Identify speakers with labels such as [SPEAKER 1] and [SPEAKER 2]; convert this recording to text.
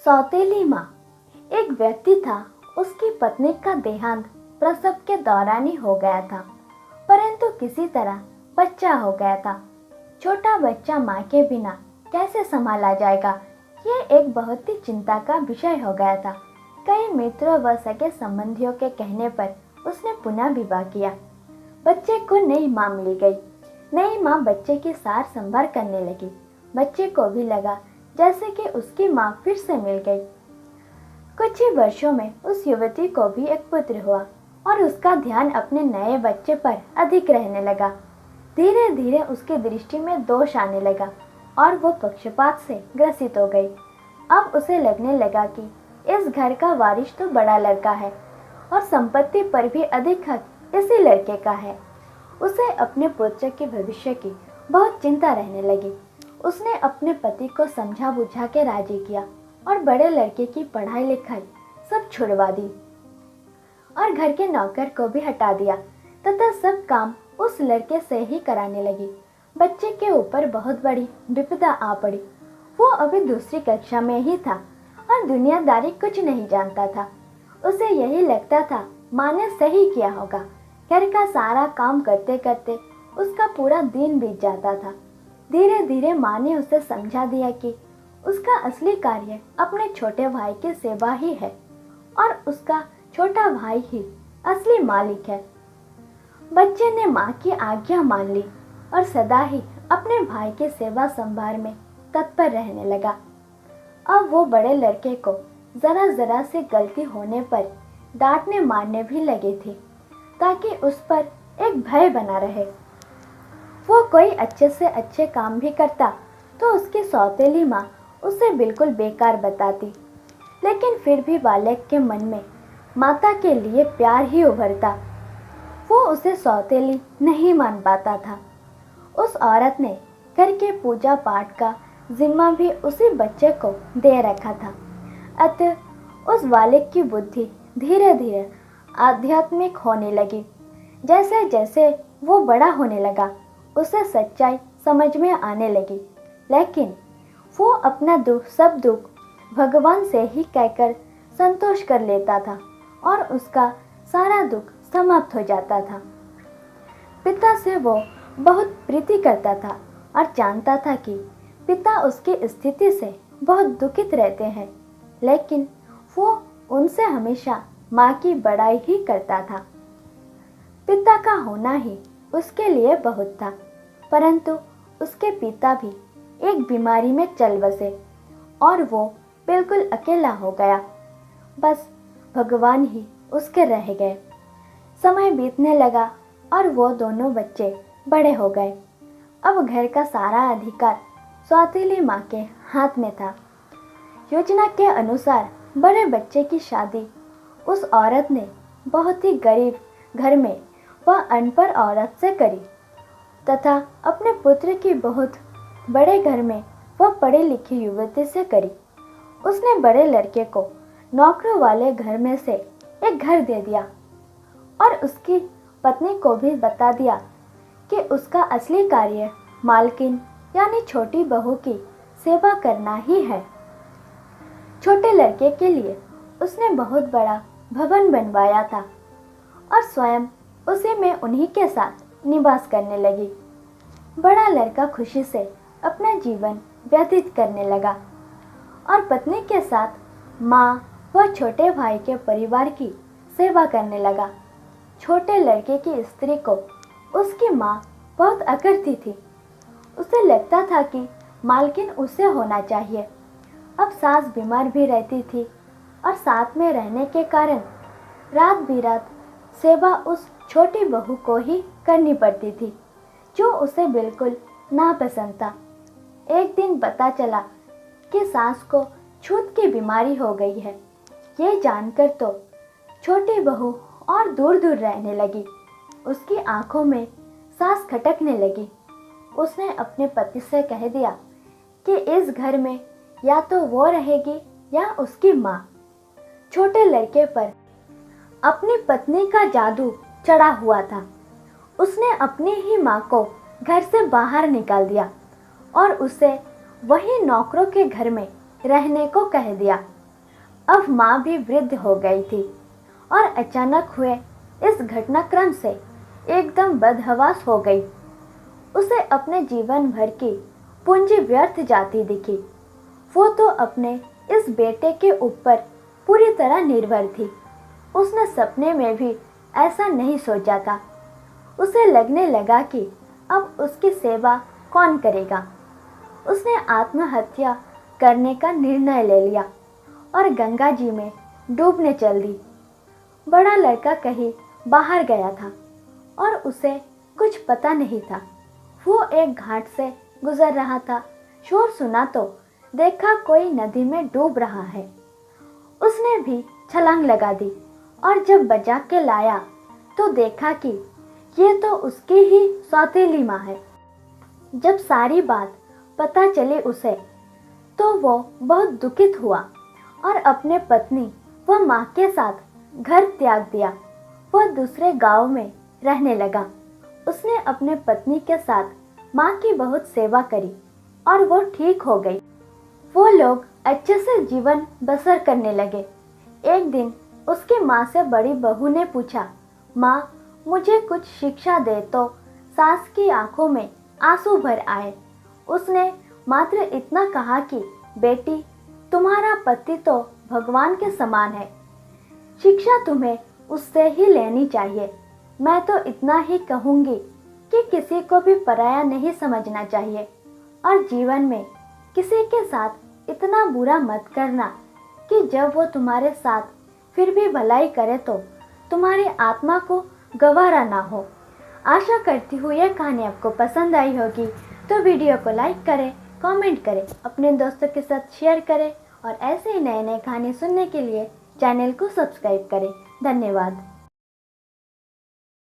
[SPEAKER 1] सौतेली माँ। एक व्यक्ति था, उसकी पत्नी का देहांत प्रसव के दौरान ही हो गया था, परंतु किसी तरह बच्चा हो गया था। छोटा बच्चा माँ के बिना कैसे संभाला जाएगा, ये एक बहुत ही चिंता का विषय हो गया था। कई मित्रों व सगे संबंधियों के कहने पर उसने पुनः विवाह किया। बच्चे को नई माँ मिल गई। नई माँ बच्चे की सार संभाल करने लगी। बच्चे को भी लगा जैसे कि उसकी माँ फिर से मिल गई। कुछ ही वर्षों में उस युवती को भी एक पुत्र हुआ और उसका ध्यान अपने नए बच्चे पर अधिक रहने लगा। धीरे धीरे उसकी दृष्टि में दोष आने लगा और वो पक्षपात से ग्रसित हो गई। अब उसे लगने लगा कि इस घर का वारिस तो बड़ा लड़का है और संपत्ति पर भी अधिक हक इसी लड़के का है। उसे अपने पुत्र के भविष्य की बहुत चिंता रहने लगी। उसने अपने पति को समझा बुझा के राजी किया और बड़े लड़के की पढ़ाई लिखाई सब छुड़वा दी और घर के नौकर को भी हटा दिया तथा सब काम उस लड़के से ही कराने लगी। बच्चे के ऊपर बहुत बड़ी विपदा आ पड़ी। वो अभी दूसरी कक्षा में ही था और दुनियादारी कुछ नहीं जानता था। उसे यही लगता था माँ ने सही किया होगा। घर का सारा काम करते करते उसका पूरा दिन बीत जाता था। धीरे धीरे माँ ने उसे समझा दिया कि उसका असली कार्य अपने छोटे भाई की सेवा ही है और उसका छोटा भाई ही असली मालिक है। बच्चे ने माँ की आज्ञा मान ली और सदा ही अपने भाई की सेवा संभाल में तत्पर रहने लगा। अब वो बड़े लड़के को जरा जरा से गलती होने पर डांटने मारने भी लगे थे ताकि उस पर एक भय बना रहे। वो कोई अच्छे से अच्छे काम भी करता तो उसकी सौतेली माँ उसे बिल्कुल बेकार बताती, लेकिन फिर भी बालक के मन में माता के लिए प्यार ही उभरता। वो उसे सौतेली नहीं मान पाता था। उस औरत ने घर के पूजा पाठ का जिम्मा भी उसी बच्चे को दे रखा था। अतः उस बालक की बुद्धि धीरे धीरे आध्यात्मिक होने लगी। जैसे जैसे वो बड़ा होने लगा उसे सच्चाई समझ में आने लगी, लेकिन वो अपना सब दुख भगवान से ही कहकर संतोष कर लेता था और उसका सारा दुख समाप्त हो जाता था। पिता से वो बहुत प्रीति करता था और जानता था कि पिता उसकी स्थिति से बहुत दुखित रहते हैं, लेकिन वो उनसे हमेशा माँ की बड़ाई ही करता था। पिता का होना ही उसके लिए बहुत था, परंतु उसके पिता भी एक बीमारी में चल बसे और वो बिल्कुल अकेला हो गया। बस भगवान ही उसके रह गए। समय बीतने लगा और वो दोनों बच्चे बड़े हो गए। अब घर का सारा अधिकार सौतेली माँ के हाथ में था। योजना के अनुसार बड़े बच्चे की शादी उस औरत ने बहुत ही गरीब घर में वह अनपढ़ औरत से करी तथा अपने पुत्र की बहुत बड़े घर में वह पढ़ी लिखी युवती से करी। उसने बड़े लड़के को नौकरों वाले घर में से एक घर दे दिया और उसकी पत्नी को भी बता दिया कि उसका असली कार्य मालकिन यानी छोटी बहू की सेवा करना ही है। छोटे लड़के के लिए उसने बहुत बड़ा भवन बनवाया था और स्वयं उसी में उन्हीं के साथ निवास करने लगी। बड़ा लड़का खुशी से अपना जीवन व्यतीत करने लगा और पत्नी के साथ माँ व छोटे भाई के परिवार की सेवा करने लगा। छोटे लड़के की स्त्री को उसकी माँ बहुत अकड़ती थी। उसे लगता था कि मालकिन उसे होना चाहिए। अब सास बीमार भी रहती थी और साथ में रहने के कारण रात बिरात सेवा उस छोटी बहू को ही करनी पड़ती थी, जो उसे बिल्कुल नापसंद था। एक दिन पता चला कि सास को छूत की बीमारी हो गई है। ये जानकर तो छोटी बहू और दूर दूर रहने लगी। उसकी आंखों में सांस खटकने लगी। उसने अपने पति से कह दिया कि इस घर में या तो वो रहेगी या उसकी माँ। छोटे लड़के पर अपनी पत्नी का जादू चढ़ा हुआ था। उसने अपनी ही माँ को घर से बाहर निकाल दिया और उसे वही नौकरों के घर में रहने को कह दिया। अब माँ भी वृद्ध हो गई थी और अचानक हुए इस घटनाक्रम से एकदम बदहवास हो गई। उसे अपने जीवन भर की पूंजी व्यर्थ जाती दिखी। वो तो अपने इस बेटे के ऊपर पूरी तरह निर्भर थी। उसने सपने में भी ऐसा नहीं सोचा था। उसे लगने लगा कि अब उसकी सेवा कौन करेगा। उसने आत्महत्या करने का निर्णय ले लिया और गंगा जी में डूबने चल दी। बड़ा लड़का कहीं बाहर गया था और उसे कुछ पता नहीं था। वो एक घाट से गुजर रहा था। शोर सुना तो देखा कोई नदी में डूब रहा है। उसने भी छलांग लगा दी और जब बचा के लाया तो देखा कि ये तो उसकी ही सौतेली माँ है। जब सारी बात पता चली उसे तो वो बहुत दुखित हुआ और अपने पत्नी व माँ के साथ घर त्याग दिया। वह दूसरे गांव में रहने लगा। उसने अपने पत्नी के साथ माँ की बहुत सेवा करी और वो ठीक हो गई। वो लोग अच्छे से जीवन बसर करने लगे। एक दिन उसकी माँ से बड़ी बहू ने पूछा, माँ मुझे कुछ शिक्षा दे, तो सास की आंखों में आंसू भर आए। उसने मात्र इतना कहा कि बेटी, तुम्हारा पति तो भगवान के समान है, शिक्षा तुम्हें उससे ही लेनी चाहिए। मैं तो इतना ही कहूँगी कि किसी को भी पराया नहीं समझना चाहिए और जीवन में किसी के साथ इतना बुरा मत करना कि जब वो तुम्हारे साथ फिर भी भलाई करे तो तुम्हारी आत्मा को गवारा ना हो। आशा करती हूँ यह कहानी आपको पसंद आई होगी, तो वीडियो को लाइक करें, कमेंट करें, अपने दोस्तों के साथ शेयर करें और ऐसे ही नए नए कहानी सुनने के लिए चैनल को सब्सक्राइब करें। धन्यवाद।